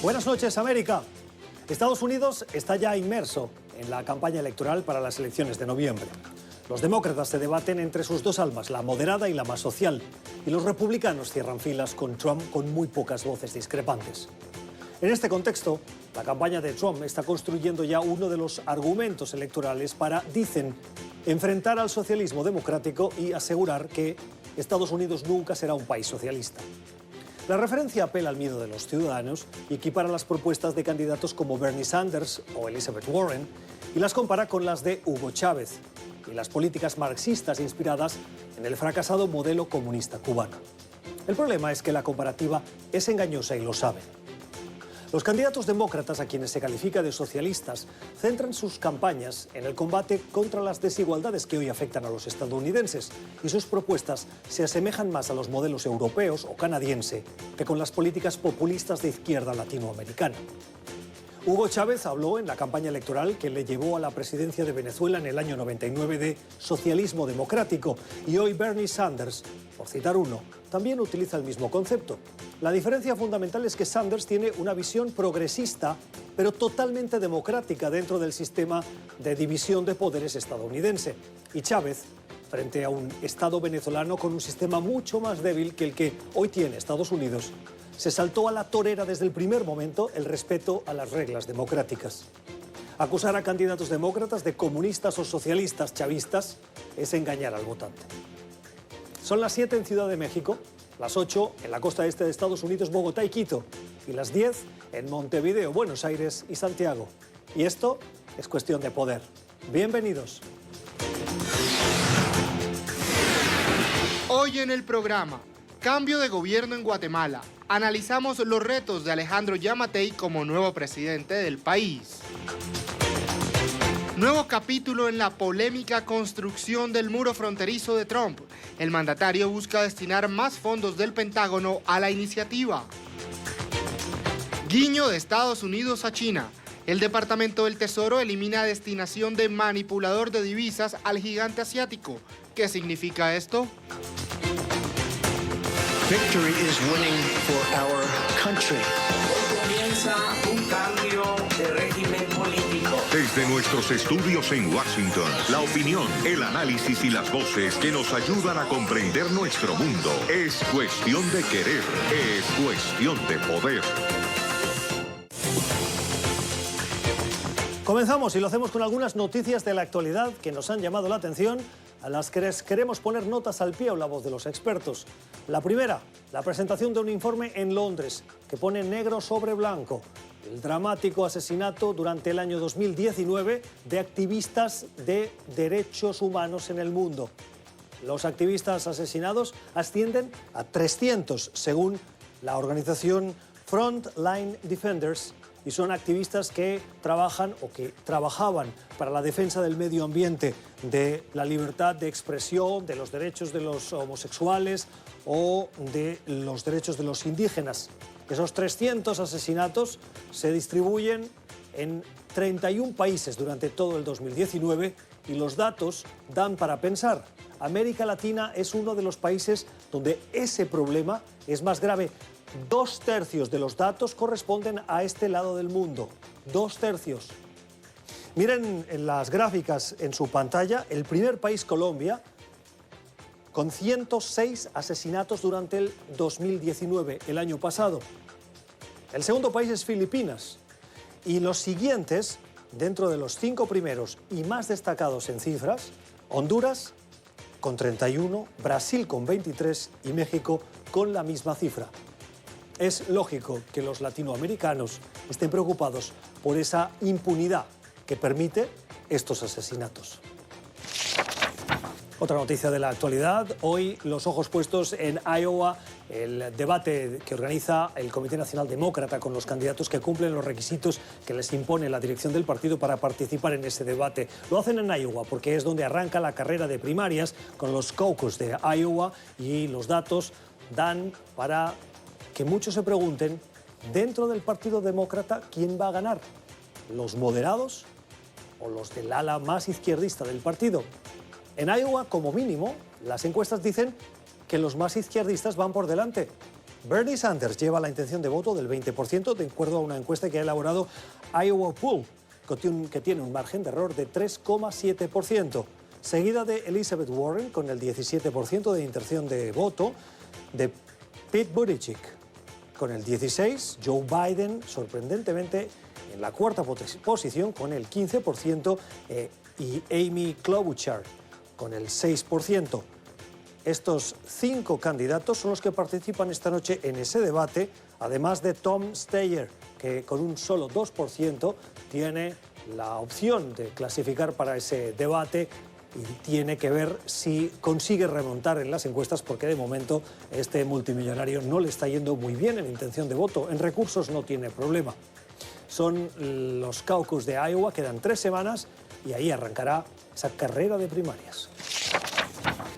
Buenas noches, América. Estados Unidos está ya inmerso en la campaña electoral para las elecciones de noviembre. Los demócratas se debaten entre sus dos almas, la moderada y la más social, y los republicanos cierran filas con Trump con muy pocas voces discrepantes. En este contexto, la campaña de Trump está construyendo ya uno de los argumentos electorales para, dicen, enfrentar al socialismo democrático y asegurar que Estados Unidos nunca será un país socialista. La referencia apela al miedo de los ciudadanos y equipara las propuestas de candidatos como Bernie Sanders o Elizabeth Warren y las compara con las de Hugo Chávez y las políticas marxistas inspiradas en el fracasado modelo comunista cubano. El problema es que la comparativa es engañosa y lo saben. Los candidatos demócratas, a quienes se califica de socialistas, centran sus campañas en el combate contra las desigualdades que hoy afectan a los estadounidenses, y sus propuestas se asemejan más a los modelos europeos o canadiense que con las políticas populistas de izquierda latinoamericana. Hugo Chávez habló en la campaña electoral que le llevó a la presidencia de Venezuela en el año 99 de socialismo democrático, y hoy Bernie Sanders, por citar uno, también utiliza el mismo concepto. La diferencia fundamental es que Sanders tiene una visión progresista, pero totalmente democrática dentro del sistema de división de poderes estadounidense. Y Chávez, frente a un Estado venezolano con un sistema mucho más débil que el que hoy tiene Estados Unidos, se saltó a la torera desde el primer momento el respeto a las reglas democráticas. Acusar a candidatos demócratas de comunistas o socialistas chavistas es engañar al votante. Son las 7 en Ciudad de México, las 8 en la costa este de Estados Unidos, Bogotá y Quito, y las 10 en Montevideo, Buenos Aires y Santiago. Y esto es Cuestión de Poder. Bienvenidos. Hoy en el programa, cambio de gobierno en Guatemala. Analizamos los retos de Alejandro Yamatei como nuevo presidente del país. Nuevo capítulo en la polémica construcción del muro fronterizo de Trump. El mandatario busca destinar más fondos del Pentágono a la iniciativa. Guiño de Estados Unidos a China. El Departamento del Tesoro elimina destinación de manipulador de divisas al gigante asiático. ¿Qué significa esto? Victory is winning for our country. Hoy comienza un cambio de régimen político. Desde nuestros estudios en Washington, la opinión, el análisis y las voces que nos ayudan a comprender nuestro mundo. Es cuestión de querer, es cuestión de poder. Comenzamos y lo hacemos con algunas noticias de la actualidad que nos han llamado la atención, a las que queremos poner notas al pie o la voz de los expertos. La primera, la presentación de un informe en Londres que pone negro sobre blanco el dramático asesinato durante el año 2019 de activistas de derechos humanos en el mundo. Los activistas asesinados ascienden a 300, según la organización Frontline Defenders, y son activistas que trabajan o que trabajaban para la defensa del medio ambiente, de la libertad de expresión, de los derechos de los homosexuales o de los derechos de los indígenas. Esos 300 asesinatos se distribuyen en 31 países durante todo el 2019 y los datos dan para pensar. América Latina es uno de los países donde ese problema es más grave. 2/3 de los datos corresponden a este lado del mundo. 2/3. Miren en las gráficas en su pantalla, el primer país, Colombia, con 106 asesinatos durante el 2019, el año pasado. El segundo país es Filipinas. Y los siguientes, dentro de los 5 primeros y más destacados en cifras, Honduras con 31, Brasil con 23 y México con la misma cifra. Es lógico que los latinoamericanos estén preocupados por esa impunidad que permite estos asesinatos. Otra noticia de la actualidad, hoy los ojos puestos en Iowa, el debate que organiza el Comité Nacional Demócrata con los candidatos que cumplen los requisitos que les impone la dirección del partido para participar en ese debate. Lo hacen en Iowa porque es donde arranca la carrera de primarias con los caucus de Iowa, y los datos dan para que muchos se pregunten, dentro del Partido Demócrata, ¿quién va a ganar? ¿Los moderados o los del ala más izquierdista del partido? En Iowa, como mínimo, las encuestas dicen que los más izquierdistas van por delante. Bernie Sanders lleva la intención de voto del 20%, de acuerdo a una encuesta que ha elaborado Iowa Poll, que tiene un margen de error de 3,7%, seguida de Elizabeth Warren con el 17% de intención de voto, de Pete Buttigieg con el 16%, Joe Biden, sorprendentemente, en la cuarta posición con el 15% y Amy Klobuchar con el 6%. Estos 5 candidatos son los que participan esta noche en ese debate, además de Tom Steyer, que con un solo 2% tiene la opción de clasificar para ese debate y tiene que ver si consigue remontar en las encuestas, porque de momento este multimillonario no le está yendo muy bien en intención de voto. En recursos no tiene problema. Son los caucus de Iowa, quedan 3 semanas y ahí arrancará esa carrera de primarias.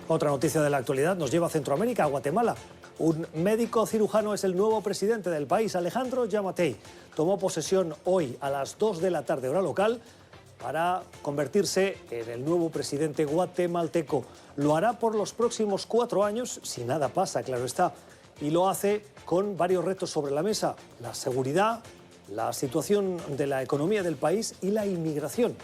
Otra noticia de la actualidad nos lleva a Centroamérica, a Guatemala. Un médico cirujano es el nuevo presidente del país, Alejandro Giammattei. Tomó posesión hoy a las 2 de la tarde, hora local, para convertirse en el nuevo presidente guatemalteco. Lo hará por los próximos 4 años, si nada pasa, claro está. Y lo hace con varios retos sobre la mesa: la seguridad, la situación de la economía del país y la inmigración.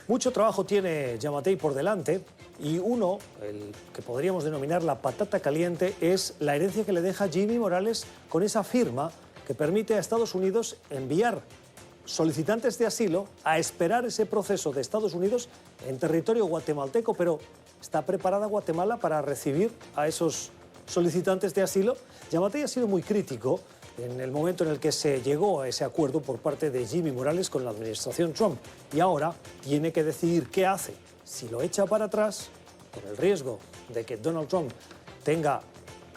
Mucho trabajo tiene Giammattei por delante y uno, el que podríamos denominar la patata caliente, es la herencia que le deja Jimmy Morales con esa firma que permite a Estados Unidos enviar solicitantes de asilo a esperar ese proceso de Estados Unidos en territorio guatemalteco. Pero ¿está preparada Guatemala para recibir a esos solicitantes de asilo? Giammattei ha sido muy crítico en el momento en el que se llegó a ese acuerdo por parte de Jimmy Morales con la administración Trump. Y ahora tiene que decidir qué hace. Si lo echa para atrás, con el riesgo de que Donald Trump tenga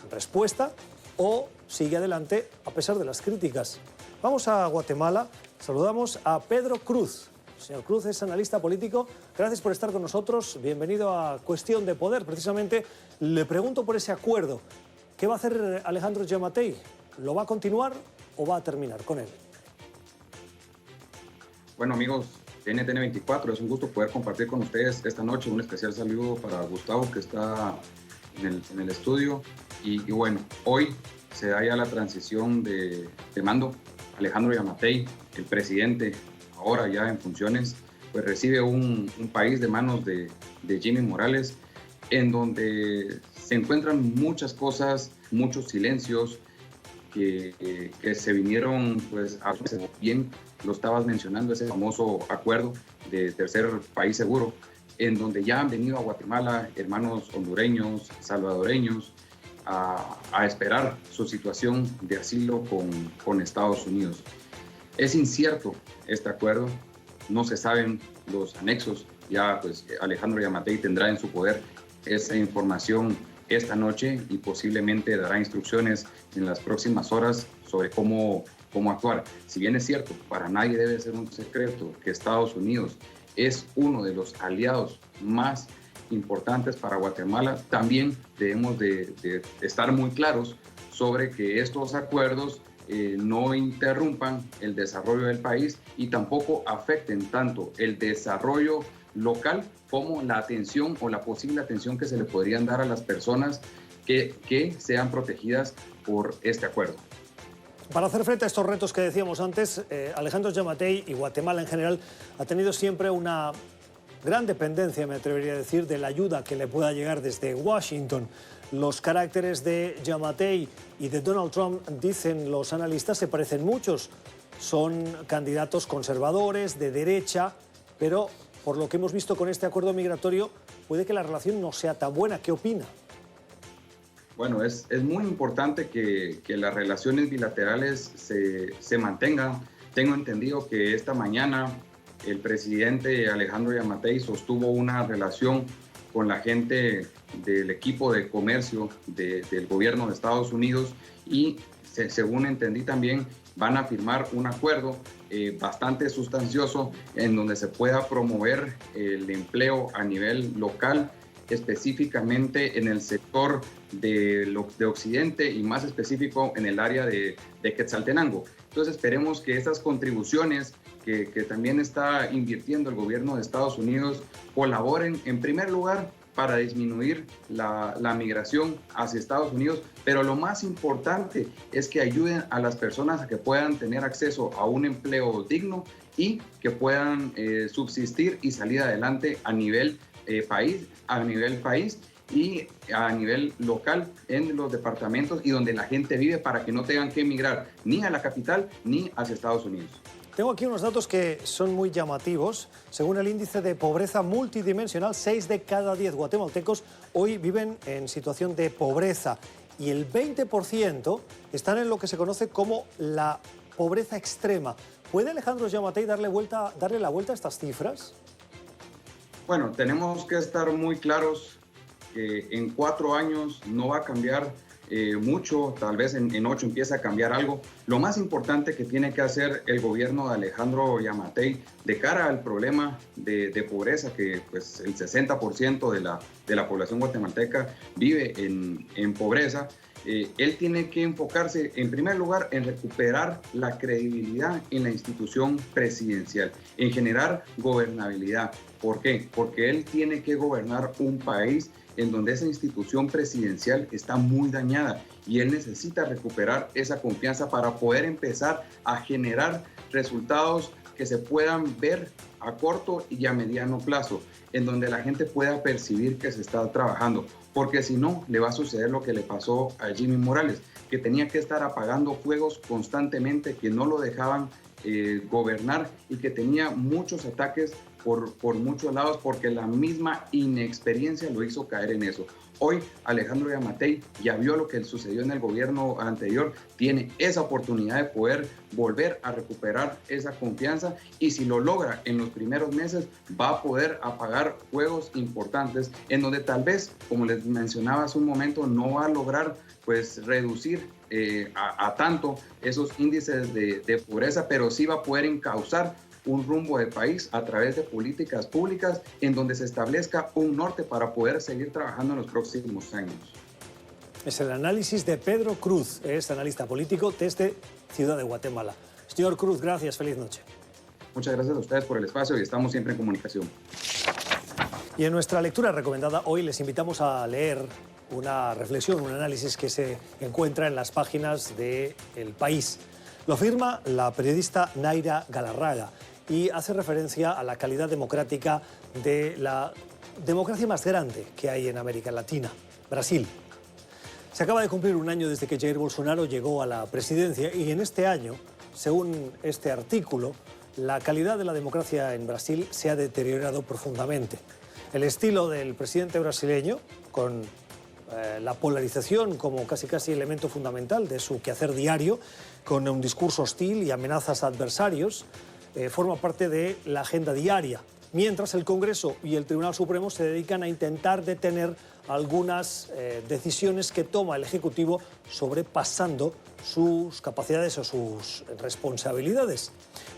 respuesta, o sigue adelante a pesar de las críticas. Vamos a Guatemala. Saludamos a Pedro Cruz. Señor Cruz es analista político. Gracias por estar con nosotros. Bienvenido a Cuestión de Poder. Precisamente le pregunto por ese acuerdo. ¿Qué va a hacer Alejandro Giammattei? ¿Lo va a continuar o va a terminar con él? Bueno, amigos de NTN 24, es un gusto poder compartir con ustedes esta noche. Un especial saludo para Gustavo, que está en el estudio. Y bueno, hoy se da ya la transición de mando. Alejandro Giammattei, el presidente, ahora ya en funciones, pues recibe un país de manos de Jimmy Morales, en donde se encuentran muchas cosas, muchos silencios que se vinieron, pues, bien lo estabas mencionando, ese famoso acuerdo de tercer país seguro, en donde ya han venido a Guatemala hermanos hondureños, salvadoreños, a esperar su situación de asilo con Estados Unidos. Es incierto este acuerdo, no se saben los anexos. Ya pues Alejandro Giammattei tendrá en su poder esa información esta noche y posiblemente dará instrucciones en las próximas horas sobre cómo actuar. Si bien es cierto, para nadie debe ser un secreto que Estados Unidos es uno de los aliados más importantes para Guatemala, también debemos de estar muy claros sobre que estos acuerdos no interrumpan el desarrollo del país y tampoco afecten tanto el desarrollo local como la atención o la posible atención que se le podrían dar a las personas que sean protegidas por este acuerdo. Para hacer frente a estos retos que decíamos antes, Alejandro Giammattei y Guatemala en general ha tenido siempre una gran dependencia, me atrevería a decir, de la ayuda que le pueda llegar desde Washington. Los caracteres de Giammattei y de Donald Trump, dicen los analistas, se parecen muchos. Son candidatos conservadores, de derecha, pero por lo que hemos visto con este acuerdo migratorio, puede que la relación no sea tan buena. ¿Qué opina? Bueno, es muy importante que las relaciones bilaterales se mantengan. Tengo entendido que esta mañana el presidente Alejandro Giammattei sostuvo una relación con la gente del equipo de comercio del gobierno de Estados Unidos y, según entendí también, van a firmar un acuerdo bastante sustancioso en donde se pueda promover el empleo a nivel local, específicamente en el sector de Occidente y más específico en el área de Quetzaltenango. Entonces esperemos que estas contribuciones que también está invirtiendo el gobierno de Estados Unidos colaboren en primer lugar para disminuir la migración hacia Estados Unidos, pero lo más importante es que ayuden a las personas a que puedan tener acceso a un empleo digno y que puedan subsistir y salir adelante a nivel país y a nivel local en los departamentos y donde la gente vive, para que no tengan que emigrar ni a la capital ni hacia Estados Unidos. Tengo aquí unos datos que son muy llamativos. Según el índice de pobreza multidimensional, 6 de cada 10 guatemaltecos hoy viven en situación de pobreza y el 20% están en lo que se conoce como la pobreza extrema. ¿Puede Alejandro Giammattei darle la vuelta a estas cifras? Bueno, tenemos que estar muy claros que en 4 años no va a cambiar mucho, tal vez en 8 empieza a cambiar algo. Lo más importante que tiene que hacer el gobierno de Alejandro Giammattei de cara al problema de pobreza, que pues el 60% de la población guatemalteca vive en pobreza, él tiene que enfocarse en primer lugar en recuperar la credibilidad en la institución presidencial, en generar gobernabilidad. ¿Por qué? Porque él tiene que gobernar un país en donde esa institución presidencial está muy dañada y él necesita recuperar esa confianza para poder empezar a generar resultados que se puedan ver a corto y a mediano plazo, en donde la gente pueda percibir que se está trabajando, porque si no, le va a suceder lo que le pasó a Jimmy Morales, que tenía que estar apagando fuegos constantemente, que no lo dejaban gobernar y que tenía muchos ataques por muchos lados, porque la misma inexperiencia lo hizo caer en eso. Hoy Alejandro Giammattei ya vio lo que sucedió en el gobierno anterior, tiene esa oportunidad de poder volver a recuperar esa confianza y si lo logra en los primeros meses va a poder apagar fuegos importantes en donde tal vez, como les mencionaba hace un momento, no va a lograr pues reducir a tanto esos índices de pobreza, pero sí va a poder encauzar un rumbo del país a través de políticas públicas en donde se establezca un norte para poder seguir trabajando en los próximos años. Es el análisis de Pedro Cruz, es analista político desde Ciudad de Guatemala. Señor Cruz, gracias, feliz noche. Muchas gracias a ustedes por el espacio y estamos siempre en comunicación. Y en nuestra lectura recomendada hoy les invitamos a leer una reflexión, un análisis que se encuentra en las páginas de El País. Lo firma la periodista Naira Galarraga y hace referencia a la calidad democrática de la democracia más grande que hay en América Latina, Brasil. Se acaba de cumplir un año desde que Jair Bolsonaro llegó a la presidencia y en este año, según este artículo, la calidad de la democracia en Brasil se ha deteriorado profundamente. El estilo del presidente brasileño, con la polarización como casi elemento fundamental de su quehacer diario, con un discurso hostil y amenazas a adversarios, forma parte de la agenda diaria, mientras el Congreso y el Tribunal Supremo se dedican a intentar detener algunas decisiones que toma el Ejecutivo sobrepasando sus capacidades o sus responsabilidades.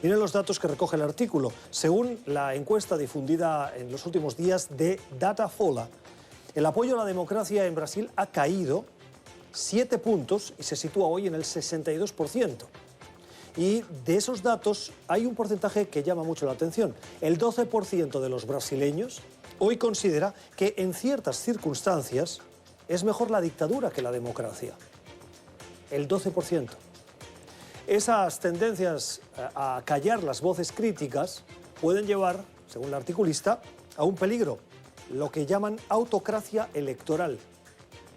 Miren los datos que recoge el artículo. Según la encuesta difundida en los últimos días de Datafolha, el apoyo a la democracia en Brasil ha caído 7 puntos y se sitúa hoy en el 62%. Y de esos datos hay un porcentaje que llama mucho la atención. El 12% de los brasileños hoy considera que en ciertas circunstancias es mejor la dictadura que la democracia. El 12%. Esas tendencias a callar las voces críticas pueden llevar, según la articulista, a un peligro, lo que llaman autocracia electoral.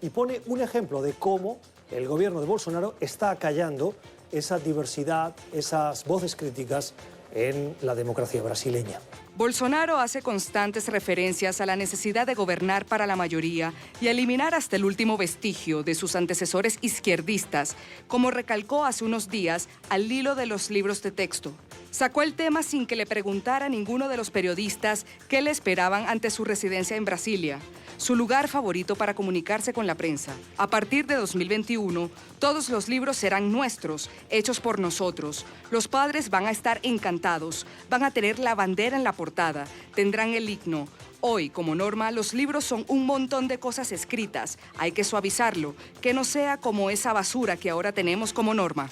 Y pone un ejemplo de cómo el gobierno de Bolsonaro está acallando esa diversidad, esas voces críticas en la democracia brasileña. Bolsonaro hace constantes referencias a la necesidad de gobernar para la mayoría y eliminar hasta el último vestigio de sus antecesores izquierdistas, como recalcó hace unos días al hilo de los libros de texto. Sacó el tema sin que le preguntara a ninguno de los periodistas qué le esperaban ante su residencia en Brasilia, su lugar favorito para comunicarse con la prensa. A partir de 2021, todos los libros serán nuestros, hechos por nosotros. Los padres van a estar encantados, van a tener la bandera en la portada, tendrán el himno. Hoy, como norma, los libros son un montón de cosas escritas. Hay que suavizarlo, que no sea como esa basura que ahora tenemos como norma.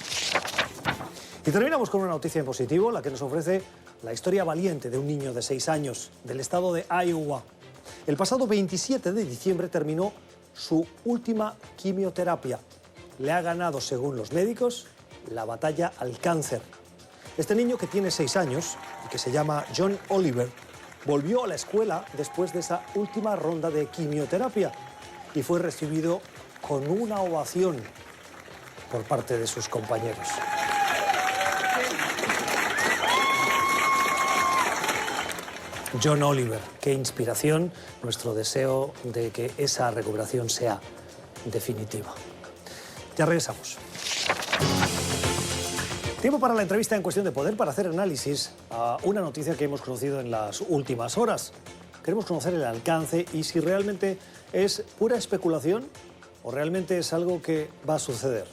Y terminamos con una noticia en positivo, la que nos ofrece la historia valiente de un niño de 6 años del estado de Iowa. El pasado 27 de diciembre terminó su última quimioterapia. Le ha ganado, según los médicos, la batalla al cáncer. Este niño, que tiene 6 años y que se llama John Oliver, volvió a la escuela después de esa última ronda de quimioterapia y fue recibido con una ovación por parte de sus compañeros. John Oliver, qué inspiración, nuestro deseo de que esa recuperación sea definitiva. Ya regresamos. Tiempo para la entrevista en Cuestión de Poder, para hacer análisis a una noticia que hemos conocido en las últimas horas. Queremos conocer el alcance y si realmente es pura especulación o realmente es algo que va a suceder.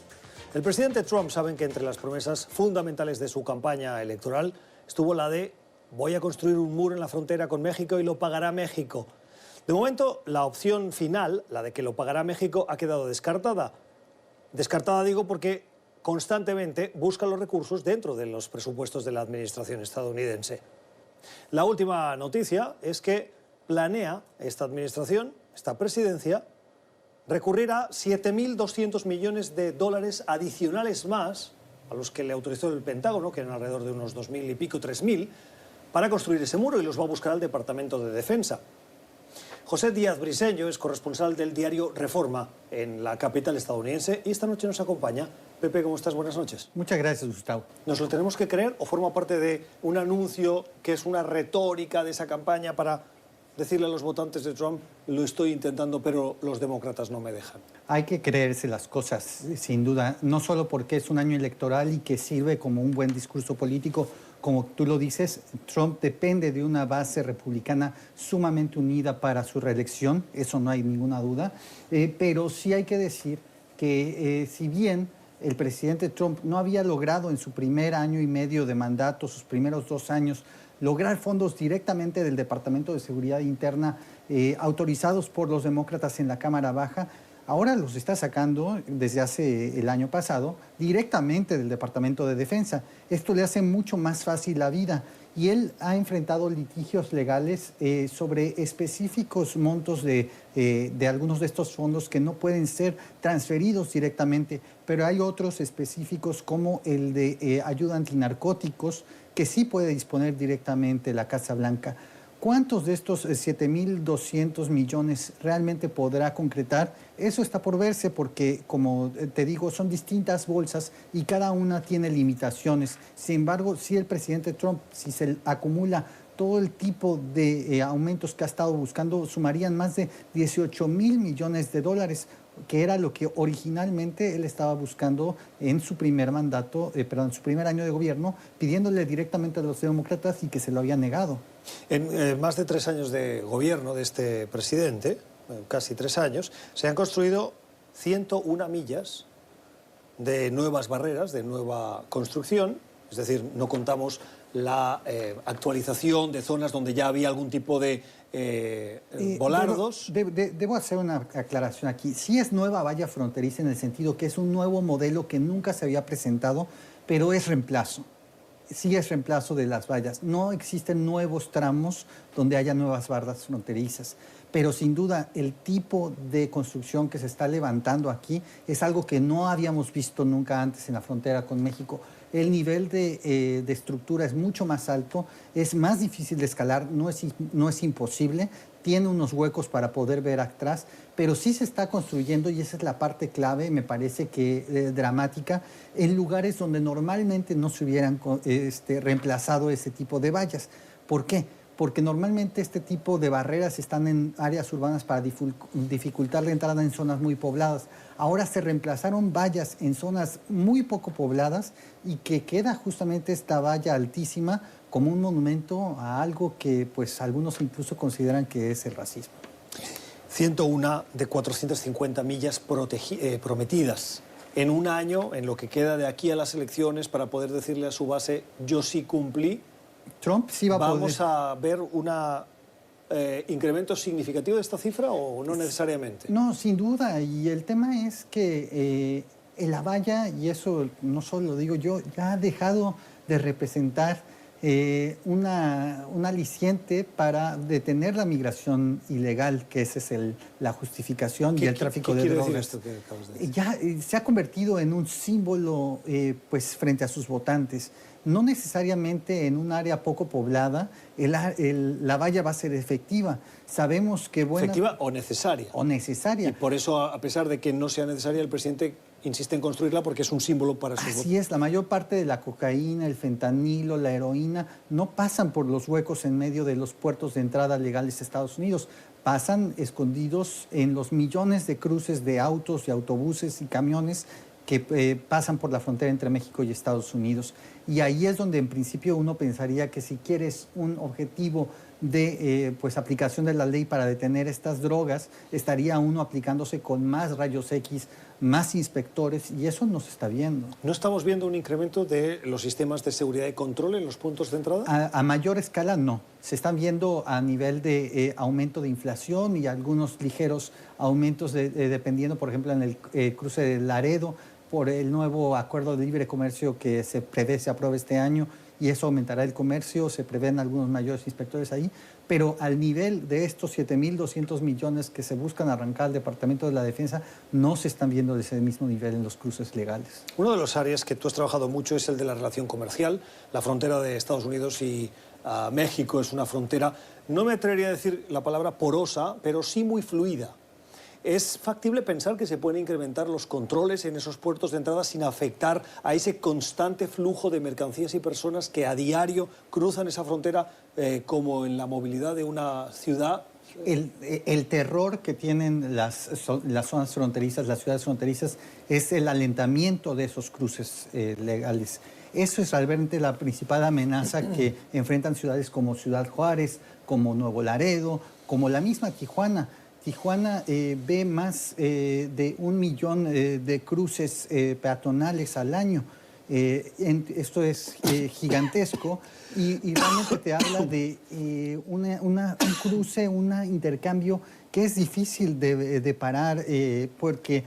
El presidente Trump, saben que entre las promesas fundamentales de su campaña electoral estuvo la de voy a construir un muro en la frontera con México y lo pagará México. De momento, la opción final, la de que lo pagará México, ha quedado descartada. Descartada, digo, porque constantemente busca los recursos dentro de los presupuestos de la administración estadounidense. La última noticia es que planea esta administración, esta presidencia, recurrir a 7.200 millones de dólares adicionales más a los que le autorizó el Pentágono, que eran alrededor de unos 2.000 y pico, 3.000, para construir ese muro, y los va a buscar al Departamento de Defensa. José Díaz Briceño es corresponsal del diario Reforma en la capital estadounidense y esta noche nos acompaña. Pepe, ¿cómo estás? Buenas noches. Muchas gracias, Gustavo. ¿Nos lo tenemos que creer o forma parte de un anuncio que es una retórica de esa campaña para decirle a los votantes de Trump, lo estoy intentando, pero los demócratas no me dejan? Hay que creerse las cosas, sin duda, no solo porque es un año electoral y que sirve como un buen discurso político. Como tú lo dices, Trump depende de una base republicana sumamente unida para su reelección, eso no hay ninguna duda, pero sí hay que decir que si bien el presidente Trump no había logrado en su primer año y medio de mandato, sus primeros 2 años, lograr fondos directamente del Departamento de Seguridad Interna autorizados por los demócratas en la Cámara Baja, ahora los está sacando desde hace el año pasado directamente del Departamento de Defensa. Esto le hace mucho más fácil la vida y él ha enfrentado litigios legales sobre específicos montos de algunos de estos fondos que no pueden ser transferidos directamente, pero hay otros específicos como el de ayuda antinarcóticos que sí puede disponer directamente la Casa Blanca. ¿Cuántos de estos 7.200 millones realmente podrá concretar? Eso está por verse porque, como te digo, son distintas bolsas y cada una tiene limitaciones. Sin embargo, si el presidente Trump, si se acumula todo el tipo de aumentos que ha estado buscando, sumarían más de 18.000 millones de dólares, que era lo que originalmente él estaba buscando en su primer mandato, en su primer año de gobierno, pidiéndole directamente a los demócratas y que se lo había negado. En más de 3 años de gobierno de este presidente, casi 3 años, se han construido 101 millas de nuevas barreras, de nueva construcción, es decir, no contamos la actualización de zonas donde ya había algún tipo de volardos. Debo hacer una aclaración aquí. Sí es nueva valla fronteriza en el sentido que es un nuevo modelo que nunca se había presentado, pero es reemplazo. Sí es reemplazo de las vallas. No existen nuevos tramos donde haya nuevas barras fronterizas. Pero sin duda el tipo de construcción que se está levantando aquí es algo que no habíamos visto nunca antes en la frontera con México. El nivel de estructura es mucho más alto, es más difícil de escalar, no es imposible, tiene unos huecos para poder ver atrás, pero sí se está construyendo y esa es la parte clave, me parece que dramática, en lugares donde normalmente no se hubieran reemplazado ese tipo de vallas. ¿Por qué? Porque normalmente este tipo de barreras están en áreas urbanas para dificultar la entrada en zonas muy pobladas. Ahora se reemplazaron vallas en zonas muy poco pobladas y que queda justamente esta valla altísima como un monumento a algo que pues algunos incluso consideran que es el racismo. 101 de 450 millas prometidas en un año, en lo que queda de aquí a las elecciones, para poder decirle a su base, yo sí cumplí. Trump sí va a poder. ¿Vamos a ver un incremento significativo de esta cifra o no necesariamente? No, sin duda. Y el tema es que la valla, y eso no solo lo digo yo, ya ha dejado de representar un aliciente para detener la migración ilegal, que esa es la justificación, y el tráfico de drogas. ¿Qué quiere decir esto que acabas de decir? Ya se ha convertido en un símbolo pues, frente a sus votantes. No necesariamente en un área poco poblada la valla va a ser efectiva. Sabemos que ¿Efectiva o necesaria? O necesaria. Y por eso, a pesar de que no sea necesaria, el presidente insiste en construirla porque es un símbolo para sus votos. Así es, la mayor parte de la cocaína, el fentanilo, la heroína, no pasan por los huecos en medio de los puertos de entrada legales de Estados Unidos. Pasan escondidos en los millones de cruces de autos y autobuses y camiones que pasan por la frontera entre México y Estados Unidos. Y ahí es donde en principio uno pensaría que si quieres un objetivo de pues, aplicación de la ley para detener estas drogas, estaría uno aplicándose con más rayos X, más inspectores, y eso no se está viendo. ¿No estamos viendo un incremento de los sistemas de seguridad y control en los puntos de entrada? A mayor escala no. Se están viendo a nivel de aumento de inflación y algunos ligeros aumentos dependiendo, por ejemplo, en el cruce de Laredo, por el nuevo acuerdo de libre comercio que se prevé se apruebe este año, y eso aumentará el comercio, se prevén algunos mayores inspectores ahí, pero al nivel de estos 7.200 millones que se buscan arrancar al Departamento de la Defensa, no se están viendo de ese mismo nivel en los cruces legales. Uno de los áreas que tú has trabajado mucho es el de la relación comercial. La frontera de Estados Unidos y México es una frontera, no me atrevería a decir la palabra porosa, pero sí muy fluida. ¿Es factible pensar que se pueden incrementar los controles en esos puertos de entrada sin afectar a ese constante flujo de mercancías y personas que a diario cruzan esa frontera como en la movilidad de una ciudad? El terror que tienen las zonas fronterizas, las ciudades fronterizas, es el alentamiento de esos cruces legales. Eso es realmente la principal amenaza que enfrentan ciudades como Ciudad Juárez, como Nuevo Laredo, como la misma Tijuana. Tijuana ve más de 1 millón de cruces peatonales al año. Esto es gigantesco y realmente te habla de un cruce, un intercambio que es difícil de parar porque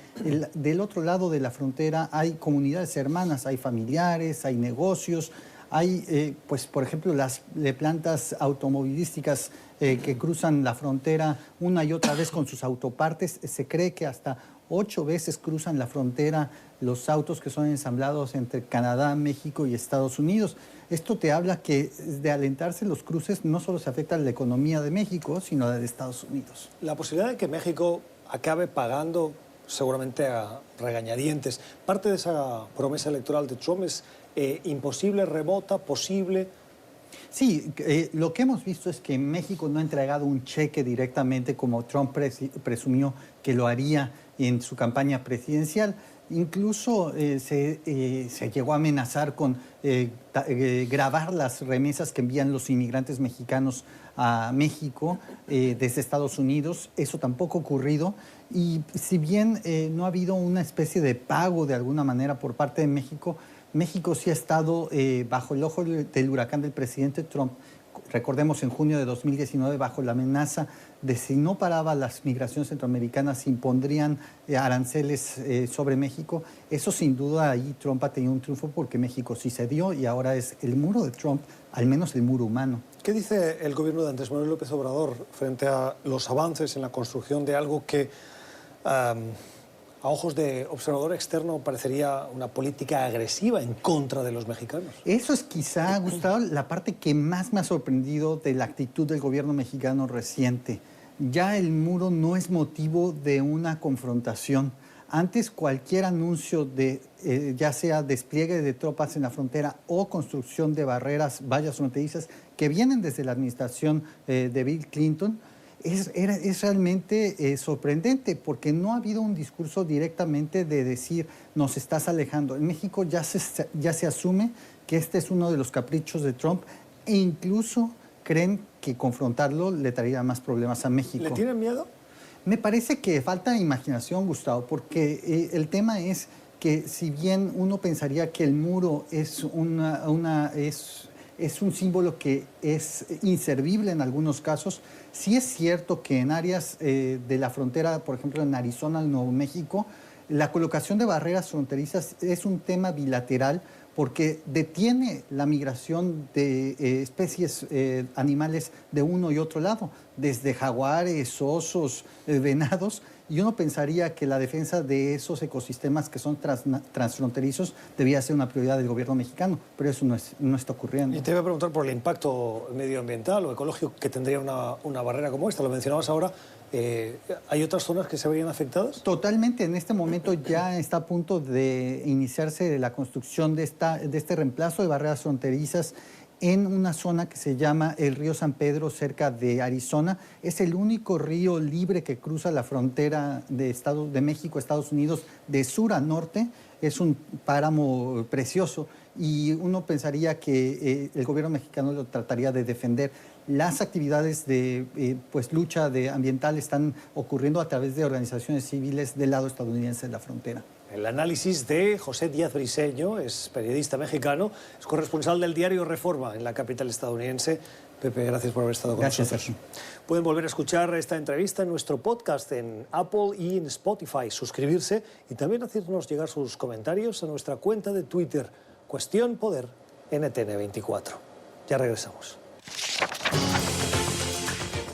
del otro lado de la frontera hay comunidades hermanas, hay familiares, hay negocios. Hay, pues, por ejemplo, las plantas automovilísticas que cruzan la frontera una y otra vez con sus autopartes. Se cree que hasta 8 veces cruzan la frontera los autos que son ensamblados entre Canadá, México y Estados Unidos. Esto te habla que de alentarse los cruces no solo se afecta a la economía de México, sino a la de Estados Unidos. La posibilidad de que México acabe pagando, seguramente a regañadientes, parte de esa promesa electoral de Trump es imposible, remota, posible. Sí, lo que hemos visto es que México no ha entregado un cheque directamente como Trump presumió que lo haría en su campaña presidencial. Incluso se llegó a amenazar con grabar las remesas que envían los inmigrantes mexicanos a México desde Estados Unidos. Eso tampoco ha ocurrido. Y si bien no ha habido una especie de pago de alguna manera por parte de México, México sí ha estado bajo el ojo del huracán del presidente Trump. Recordemos, en junio de 2019, bajo la amenaza de si no paraba las migraciones centroamericanas, impondrían aranceles sobre México. Eso sin duda ahí Trump ha tenido un triunfo porque México sí cedió y ahora es el muro de Trump, al menos el muro humano. ¿Qué dice el gobierno de Andrés Manuel López Obrador frente a los avances en la construcción de algo que a ojos de observador externo parecería una política agresiva en contra de los mexicanos? Eso es quizá, Gustavo, la parte que más me ha sorprendido de la actitud del gobierno mexicano reciente. Ya el muro no es motivo de una confrontación. Antes cualquier anuncio de ya sea despliegue de tropas en la frontera o construcción de barreras, vallas fronterizas, que vienen desde la administración de Bill Clinton, es realmente sorprendente porque no ha habido un discurso directamente de decir nos estás alejando. En México ya se asume que este es uno de los caprichos de Trump e incluso creen que confrontarlo le traería más problemas a México. ¿Le tienen miedo? Me parece que falta imaginación, Gustavo, porque el tema es que si bien uno pensaría que el muro es es un símbolo que es inservible en algunos casos. Sí es cierto que en áreas de la frontera, por ejemplo en Arizona, Nuevo México, la colocación de barreras fronterizas es un tema bilateral porque detiene la migración de especies animales de uno y otro lado, desde jaguares, osos, venados, y uno pensaría que la defensa de esos ecosistemas que son transfronterizos debía ser una prioridad del gobierno mexicano, pero eso no está ocurriendo. Y te voy a preguntar por el impacto medioambiental o ecológico que tendría una barrera como esta. Lo mencionabas ahora. ¿Hay otras zonas que se verían afectadas? Totalmente. En este momento ya está a punto de iniciarse la construcción de este reemplazo de barreras fronterizas en una zona que se llama el río San Pedro, cerca de Arizona. Es el único río libre que cruza la frontera de México, Estados Unidos, de sur a norte. Es un páramo precioso y uno pensaría que el gobierno mexicano lo trataría de defender. Las actividades de lucha ambiental están ocurriendo a través de organizaciones civiles del lado estadounidense de la frontera. El análisis de José Díaz Briceño, es periodista mexicano, es corresponsal del diario Reforma en la capital estadounidense. Pepe, gracias por haber estado con nosotros. Sergio. Pueden volver a escuchar esta entrevista en nuestro podcast en Apple y en Spotify, suscribirse y también hacernos llegar sus comentarios a nuestra cuenta de Twitter, Cuestión Poder NTN24. Ya regresamos.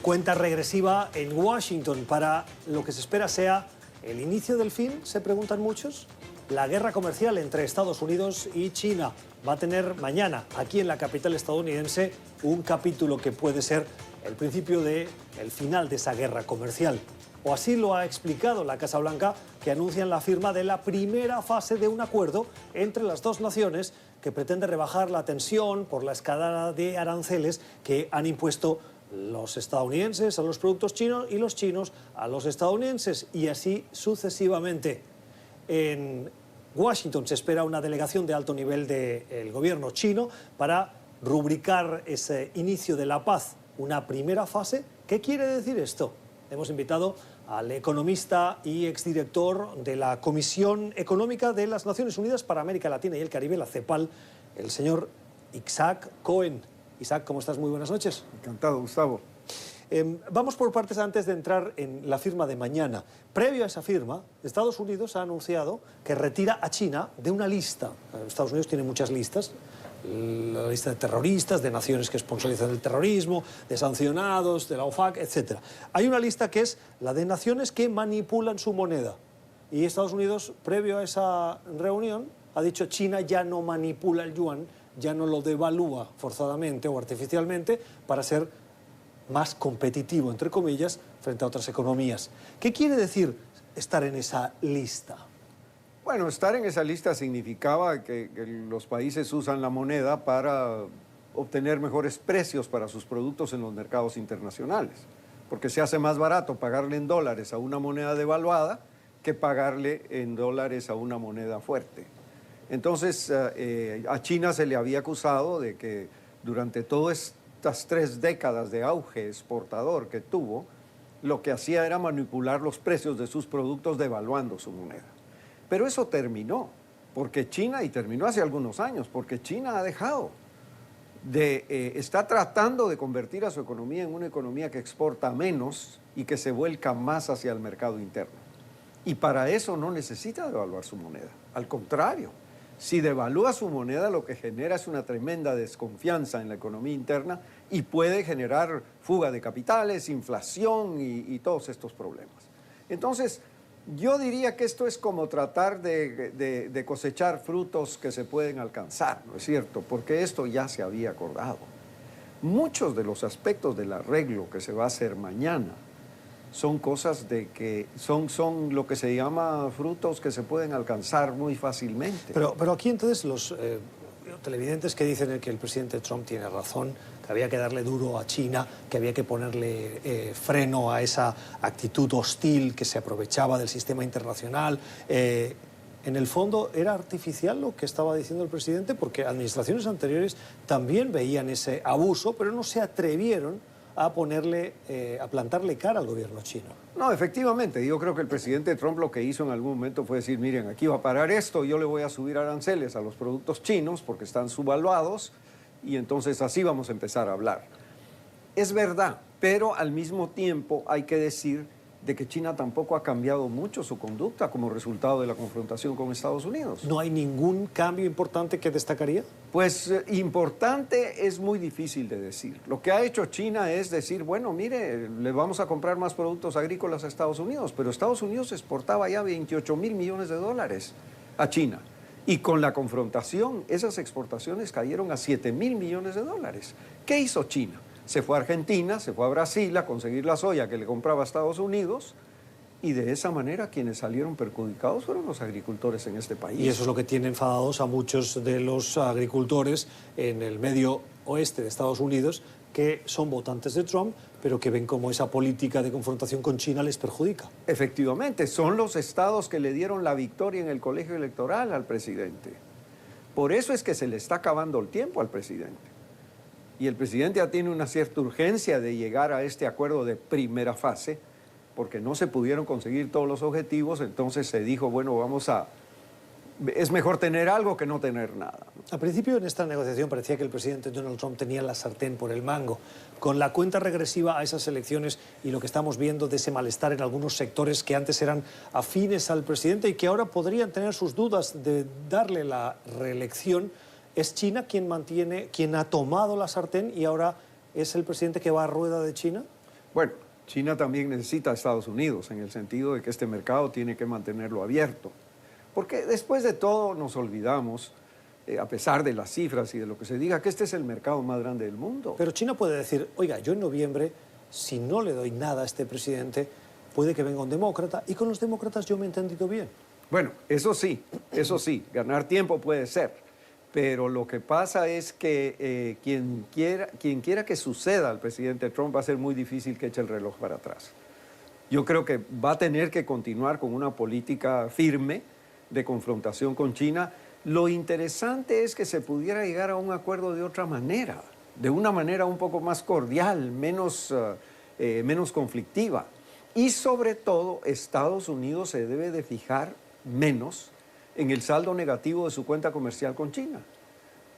Cuenta regresiva en Washington para lo que se espera sea el inicio del fin, se preguntan muchos. La guerra comercial entre Estados Unidos y China va a tener mañana, aquí en la capital estadounidense, un capítulo que puede ser el principio del final de esa guerra comercial. O así lo ha explicado la Casa Blanca, que anuncian la firma de la primera fase de un acuerdo entre las dos naciones que pretende rebajar la tensión por la escalada de aranceles que han impuesto los estadounidenses a los productos chinos y los chinos a los estadounidenses, y así sucesivamente. En Washington se espera una delegación de alto nivel del gobierno chino para rubricar ese inicio de la paz, una primera fase. ¿Qué quiere decir esto? Hemos invitado al economista y exdirector de la Comisión Económica de las Naciones Unidas para América Latina y el Caribe, la CEPAL, el señor Isaac Cohen. Isaac, ¿cómo estás? Muy buenas noches. Encantado, Gustavo. Vamos por partes antes de entrar en la firma de mañana. Previo a esa firma, Estados Unidos ha anunciado que retira a China de una lista. Estados Unidos tiene muchas listas. La lista de terroristas, de naciones que sponsorizan el terrorismo, de sancionados, de la OFAC, etc. Hay una lista que es la de naciones que manipulan su moneda. Y Estados Unidos, previo a esa reunión, ha dicho China ya no manipula el yuan, ya no lo devalúa forzadamente o artificialmente para ser más competitivo, entre comillas, frente a otras economías. ¿Qué quiere decir estar en esa lista? Bueno, estar en esa lista significaba que los países usan la moneda para obtener mejores precios para sus productos en los mercados internacionales, porque se hace más barato pagarle en dólares a una moneda devaluada que pagarle en dólares a una moneda fuerte. Entonces, a China se le había acusado de que durante todas estas 3 décadas de auge exportador que tuvo, lo que hacía era manipular los precios de sus productos devaluando su moneda. Pero eso terminó, porque China, y terminó hace algunos años, porque China ha dejado está tratando de convertir a su economía en una economía que exporta menos y que se vuelca más hacia el mercado interno. Y para eso no necesita devaluar su moneda, al contrario. Si devalúa su moneda, lo que genera es una tremenda desconfianza en la economía interna y puede generar fuga de capitales, inflación y todos estos problemas. Entonces, yo diría que esto es como tratar de cosechar frutos que se pueden alcanzar, ¿no es cierto? Porque esto ya se había acordado. Muchos de los aspectos del arreglo que se va a hacer mañana son cosas de que son lo que se llama frutos que se pueden alcanzar muy fácilmente. Pero aquí entonces los televidentes que dicen que el presidente Trump tiene razón, que había que darle duro a China, que había que ponerle freno a esa actitud hostil que se aprovechaba del sistema internacional. En el fondo, ¿era artificial lo que estaba diciendo el presidente? Porque administraciones anteriores también veían ese abuso, pero no se atrevieron a plantarle cara al gobierno chino. No, efectivamente, yo creo que el presidente Trump lo que hizo en algún momento fue decir, miren, aquí va a parar esto, yo le voy a subir aranceles a los productos chinos porque están subvaluados y entonces así vamos a empezar a hablar. Es verdad, pero al mismo tiempo hay que decir de que China tampoco ha cambiado mucho su conducta como resultado de la confrontación con Estados Unidos. ¿No hay ningún cambio importante que destacaría? Pues importante es muy difícil de decir. Lo que ha hecho China es decir, bueno, mire, le vamos a comprar más productos agrícolas a Estados Unidos, pero Estados Unidos exportaba ya 28.000 millones de dólares a China. Y con la confrontación, esas exportaciones cayeron a 7.000 millones de dólares. ¿Qué hizo China? Se fue a Argentina, se fue a Brasil a conseguir la soya que le compraba a Estados Unidos, y de esa manera quienes salieron perjudicados fueron los agricultores en este país. Y eso es lo que tiene enfadados a muchos de los agricultores en el medio oeste de Estados Unidos, que son votantes de Trump, pero que ven cómo esa política de confrontación con China les perjudica. Efectivamente, son los estados que le dieron la victoria en el colegio electoral al presidente. Por eso es que se le está acabando el tiempo al presidente. Y el presidente ya tiene una cierta urgencia de llegar a este acuerdo de primera fase, porque no se pudieron conseguir todos los objetivos, entonces se dijo, bueno, es mejor tener algo que no tener nada. Al principio en esta negociación parecía que el presidente Donald Trump tenía la sartén por el mango. Con la cuenta regresiva a esas elecciones y lo que estamos viendo de ese malestar en algunos sectores que antes eran afines al presidente y que ahora podrían tener sus dudas de darle la reelección, ¿es China quien ha tomado la sartén y ahora es el presidente que va a rueda de China? Bueno, China también necesita a Estados Unidos en el sentido de que este mercado tiene que mantenerlo abierto. Porque después de todo nos olvidamos, a pesar de las cifras y de lo que se diga, que este es el mercado más grande del mundo. Pero China puede decir, oiga, yo en noviembre, si no le doy nada a este presidente, puede que venga un demócrata, y con los demócratas yo me he entendido bien. Bueno, eso sí, ganar tiempo puede ser, pero lo que pasa es que quien quiera que suceda al presidente Trump va a ser muy difícil que eche el reloj para atrás. Yo creo que va a tener que continuar con una política firme de confrontación con China. Lo interesante es que se pudiera llegar a un acuerdo de otra manera, de una manera un poco más cordial, menos conflictiva. Y sobre todo, Estados Unidos se debe de fijar menos en el saldo negativo de su cuenta comercial con China.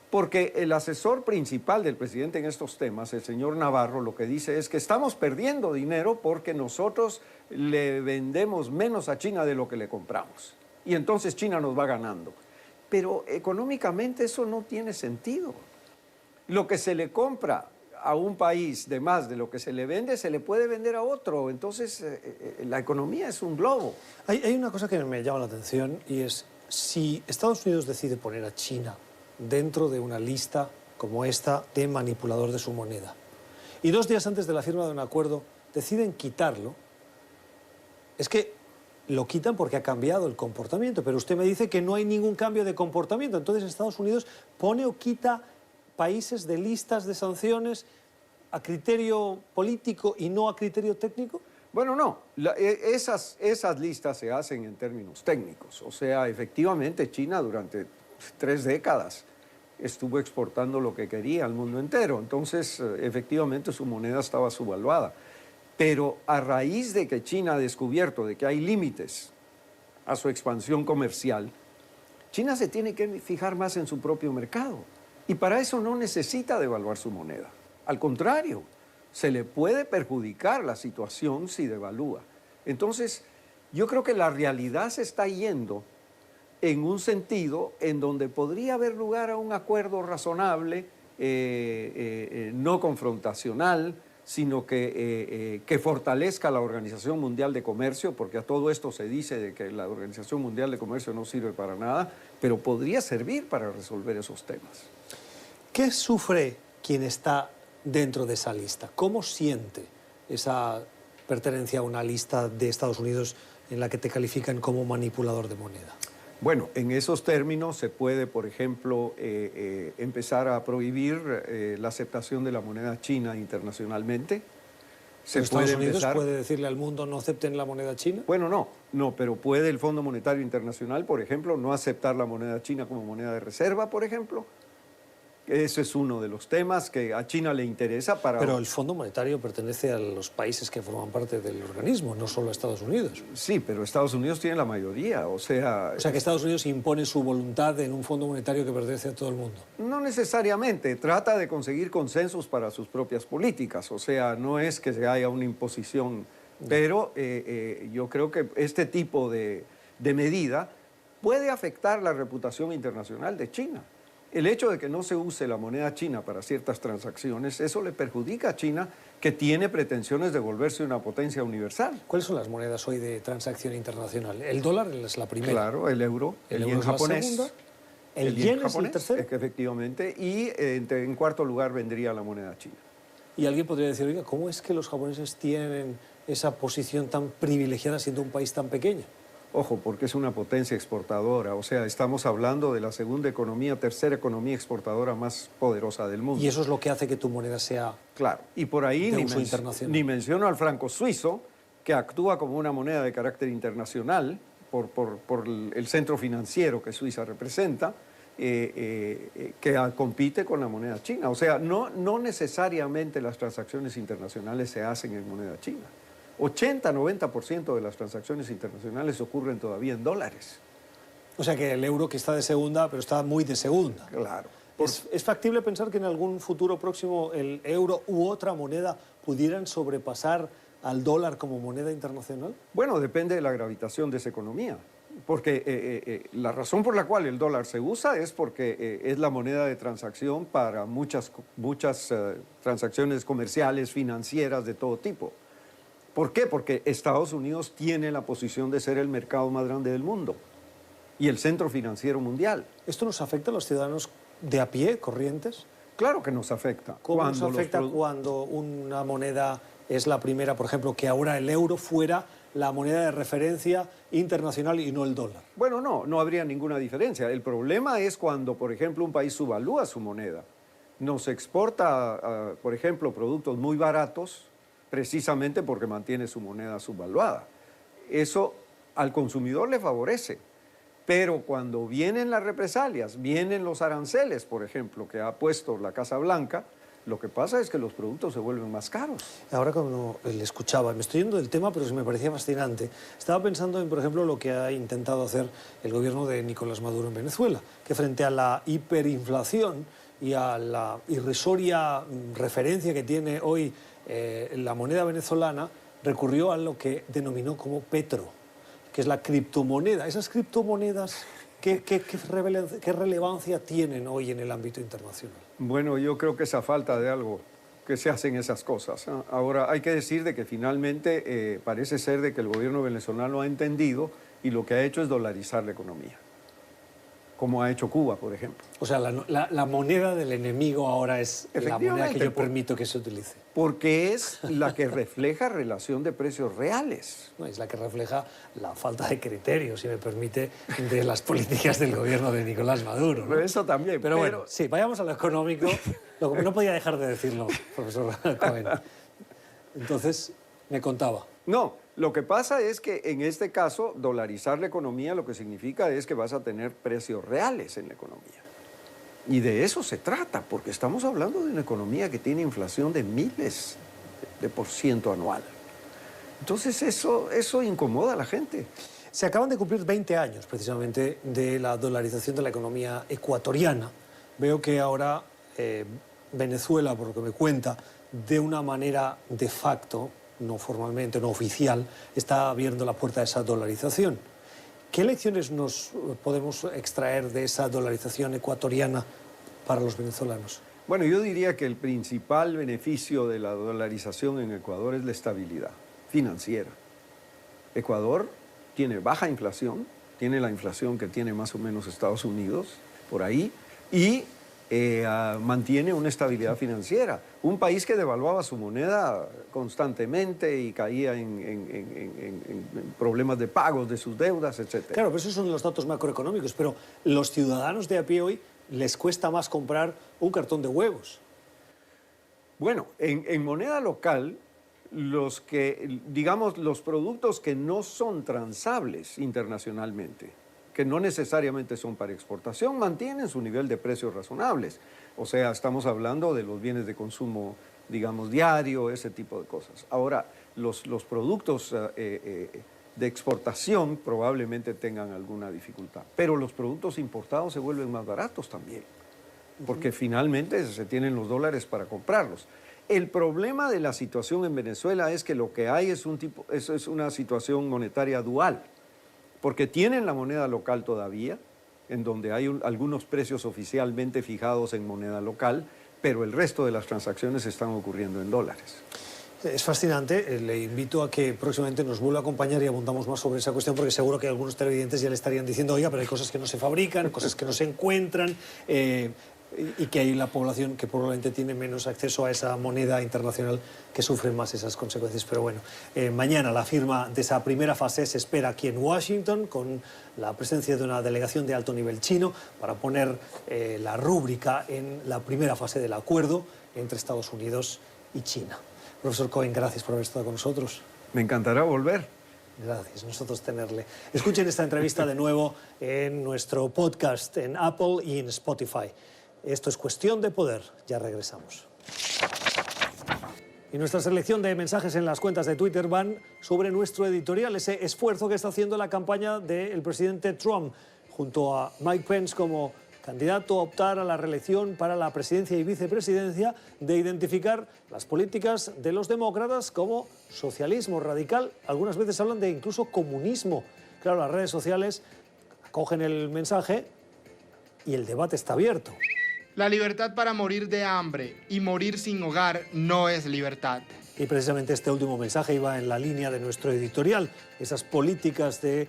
Porque el asesor principal del presidente en estos temas, el señor Navarro, lo que dice es que estamos perdiendo dinero porque nosotros le vendemos menos a China de lo que le compramos. Y entonces China nos va ganando. Pero económicamente eso no tiene sentido. Lo que se le compra a un país de más de lo que se le vende, se le puede vender a otro. Entonces la economía es un globo. Hay una cosa que me llama la atención y es, si Estados Unidos decide poner a China dentro de una lista como esta de manipulador de su moneda, y 2 días antes de la firma de un acuerdo deciden quitarlo, es que lo quitan porque ha cambiado el comportamiento, pero usted me dice que no hay ningún cambio de comportamiento. Entonces Estados Unidos pone o quita países de listas de sanciones a criterio político y no a criterio técnico. Bueno, no, esas listas se hacen en términos técnicos. O sea, efectivamente China durante 3 décadas estuvo exportando lo que quería al mundo entero. Entonces, efectivamente su moneda estaba subvaluada. Pero a raíz de que China ha descubierto de que hay límites a su expansión comercial, China se tiene que fijar más en su propio mercado. Y para eso no necesita devaluar su moneda. Al contrario, se le puede perjudicar la situación si devalúa. Entonces, yo creo que la realidad se está yendo en un sentido en donde podría haber lugar a un acuerdo razonable, no confrontacional, sino que fortalezca la Organización Mundial de Comercio, porque a todo esto se dice de que la Organización Mundial de Comercio no sirve para nada, pero podría servir para resolver esos temas. ¿Qué sufre quien está dentro de esa lista? ¿Cómo siente esa pertenencia a una lista de Estados Unidos en la que te califican como manipulador de moneda? Bueno, en esos términos se puede, por ejemplo, empezar a prohibir la aceptación de la moneda china internacionalmente. ¿Estados Unidos puede decirle al mundo no acepten la moneda china? Bueno, no, pero puede el Fondo Monetario Internacional, por ejemplo, no aceptar la moneda china como moneda de reserva, por ejemplo. Ese es uno de los temas que a China le interesa para... Pero el Fondo Monetario pertenece a los países que forman parte del organismo, no solo a Estados Unidos. Sí, pero Estados Unidos tiene la mayoría, o sea... O sea, que Estados Unidos impone su voluntad en un Fondo Monetario que pertenece a todo el mundo. No necesariamente, trata de conseguir consensos para sus propias políticas, o sea, no es que se haya una imposición Pero yo creo que este tipo de medida puede afectar la reputación internacional de China. El hecho de que no se use la moneda china para ciertas transacciones, eso le perjudica a China, que tiene pretensiones de volverse una potencia universal. ¿Cuáles son las monedas hoy de transacción internacional? El dólar es la primera. Claro, el euro, el yen japonés. La segunda. El yen es el tercero. Efectivamente, y en cuarto lugar vendría la moneda china. Y alguien podría decir, oiga, ¿cómo es que los japoneses tienen esa posición tan privilegiada siendo un país tan pequeño? Ojo, porque es una potencia exportadora, o sea, estamos hablando de la segunda economía, tercera economía exportadora más poderosa del mundo. Y eso es lo que hace que tu moneda sea... Claro, y por ahí ni menciono al franco suizo, que actúa como una moneda de carácter internacional por el centro financiero que Suiza representa, que compite con la moneda china. O sea, no necesariamente las transacciones internacionales se hacen en moneda china. 80-90% de las transacciones internacionales ocurren todavía en dólares. O sea que el euro que está de segunda, pero está muy de segunda. Claro. ¿Es factible pensar que en algún futuro próximo el euro u otra moneda pudieran sobrepasar al dólar como moneda internacional? Bueno, depende de la gravitación de esa economía. Porque la razón por la cual el dólar se usa es porque es la moneda de transacción para muchas transacciones comerciales, financieras, de todo tipo. ¿Por qué? Porque Estados Unidos tiene la posición de ser el mercado más grande del mundo y el centro financiero mundial. ¿Esto nos afecta a los ciudadanos de a pie, corrientes? Claro que nos afecta. ¿Cómo nos afecta cuando una moneda es la primera, por ejemplo, que ahora el euro fuera la moneda de referencia internacional y no el dólar? Bueno, no habría ninguna diferencia. El problema es cuando, por ejemplo, un país subvalúa su moneda. Nos exporta, por ejemplo, productos muy baratos, precisamente porque mantiene su moneda subvaluada. Eso al consumidor le favorece, pero cuando vienen las represalias, vienen los aranceles, por ejemplo, que ha puesto la Casa Blanca, lo que pasa es que los productos se vuelven más caros. Ahora cuando le escuchaba, me estoy yendo del tema, pero me parecía fascinante. Estaba pensando en, por ejemplo, lo que ha intentado hacer el gobierno de Nicolás Maduro en Venezuela, que frente a la hiperinflación y a la irrisoria referencia que tiene hoy la moneda venezolana, recurrió a lo que denominó como petro, que es la criptomoneda. Esas criptomonedas, ¿qué relevancia tienen hoy en el ámbito internacional? Bueno, yo creo que es a falta de algo que se hacen esas cosas, ¿no? Ahora, hay que decir de que finalmente parece ser de que el gobierno venezolano ha entendido y lo que ha hecho es dolarizar la economía, como ha hecho Cuba, por ejemplo. O sea, la moneda del enemigo ahora es la moneda que yo permito que se utilice. Porque es la que refleja relación de precios reales. No, es la que refleja la falta de criterio, si me permite, de las políticas del gobierno de Nicolás Maduro, ¿no? Pero eso también. Pero bueno, sí, vayamos a lo económico. No podía dejar de decirlo, profesor Cohen. Entonces, me contaba. No, lo que pasa es que en este caso, dolarizar la economía lo que significa es que vas a tener precios reales en la economía. Y de eso se trata, porque estamos hablando de una economía que tiene inflación de miles de % anual. Entonces eso incomoda a la gente. Se acaban de cumplir 20 años precisamente de la dolarización de la economía ecuatoriana. Veo que ahora Venezuela, por lo que me cuenta, de una manera de facto, no formalmente, no oficial, está abriendo la puerta a esa dolarización. ¿Qué lecciones nos podemos extraer de esa dolarización ecuatoriana para los venezolanos? Bueno, yo diría que el principal beneficio de la dolarización en Ecuador es la estabilidad financiera. Ecuador tiene baja inflación, tiene la inflación que tiene más o menos Estados Unidos, por ahí, y mantiene una estabilidad financiera. Un país que devaluaba su moneda constantemente y caía en problemas de pagos de sus deudas, etc. Claro, pero esos son los datos macroeconómicos, pero los ciudadanos de a pie hoy les cuesta más comprar un cartón de huevos. Bueno, en moneda local, los productos que no son transables internacionalmente, que no necesariamente son para exportación, mantienen su nivel de precios razonables. O sea, estamos hablando de los bienes de consumo, digamos, diario, ese tipo de cosas. Ahora, los productos de exportación probablemente tengan alguna dificultad, pero los productos importados se vuelven más baratos también, porque finalmente se tienen los dólares para comprarlos. El problema de la situación en Venezuela es que lo que hay es una situación monetaria dual, porque tienen la moneda local todavía, en donde hay algunos precios oficialmente fijados en moneda local, pero el resto de las transacciones están ocurriendo en dólares. Es fascinante, le invito a que próximamente nos vuelva a acompañar y abundamos más sobre esa cuestión, porque seguro que algunos televidentes ya le estarían diciendo, oiga, pero hay cosas que no se fabrican, cosas que no se encuentran, y que hay la población que probablemente tiene menos acceso a esa moneda internacional que sufre más esas consecuencias. Pero bueno, mañana la firma de esa primera fase se espera aquí en Washington, con la presencia de una delegación de alto nivel chino para poner la rúbrica en la primera fase del acuerdo entre Estados Unidos y China. Profesor Cohen, gracias por haber estado con nosotros. Me encantará volver. Gracias, nosotros tenerle. Escuchen esta entrevista de nuevo en nuestro podcast, en Apple y en Spotify. Esto es Cuestión de Poder. Ya regresamos. Y nuestra selección de mensajes en las cuentas de Twitter van sobre nuestro editorial, ese esfuerzo que está haciendo la campaña del presidente Trump, junto a Mike Pence como candidato a optar a la reelección para la presidencia y vicepresidencia, de identificar las políticas de los demócratas como socialismo radical. Algunas veces hablan de incluso comunismo. Claro, las redes sociales acogen el mensaje y el debate está abierto. La libertad para morir de hambre y morir sin hogar no es libertad. Y precisamente este último mensaje iba en la línea de nuestro editorial. Esas políticas de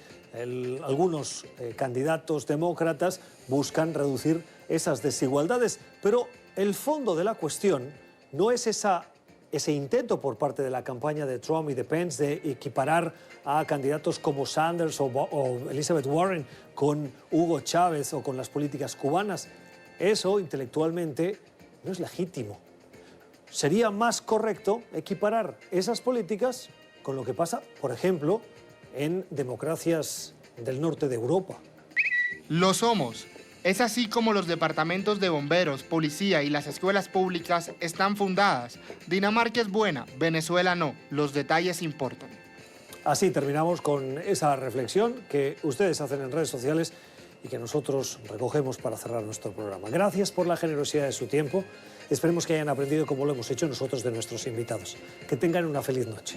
algunos candidatos demócratas buscan reducir esas desigualdades. Pero el fondo de la cuestión no es ese intento por parte de la campaña de Trump y de Pence de equiparar a candidatos como Sanders o Elizabeth Warren con Hugo Chávez o con las políticas cubanas. Eso intelectualmente no es legítimo. Sería más correcto equiparar esas políticas con lo que pasa, por ejemplo, en democracias del norte de Europa. Lo somos. Es así como los departamentos de bomberos, policía y las escuelas públicas están fundadas. Dinamarca es buena, Venezuela no. Los detalles importan. Así terminamos con esa reflexión que ustedes hacen en redes sociales y que nosotros recogemos para cerrar nuestro programa. Gracias por la generosidad de su tiempo. Esperemos que hayan aprendido como lo hemos hecho nosotros de nuestros invitados. Que tengan una feliz noche.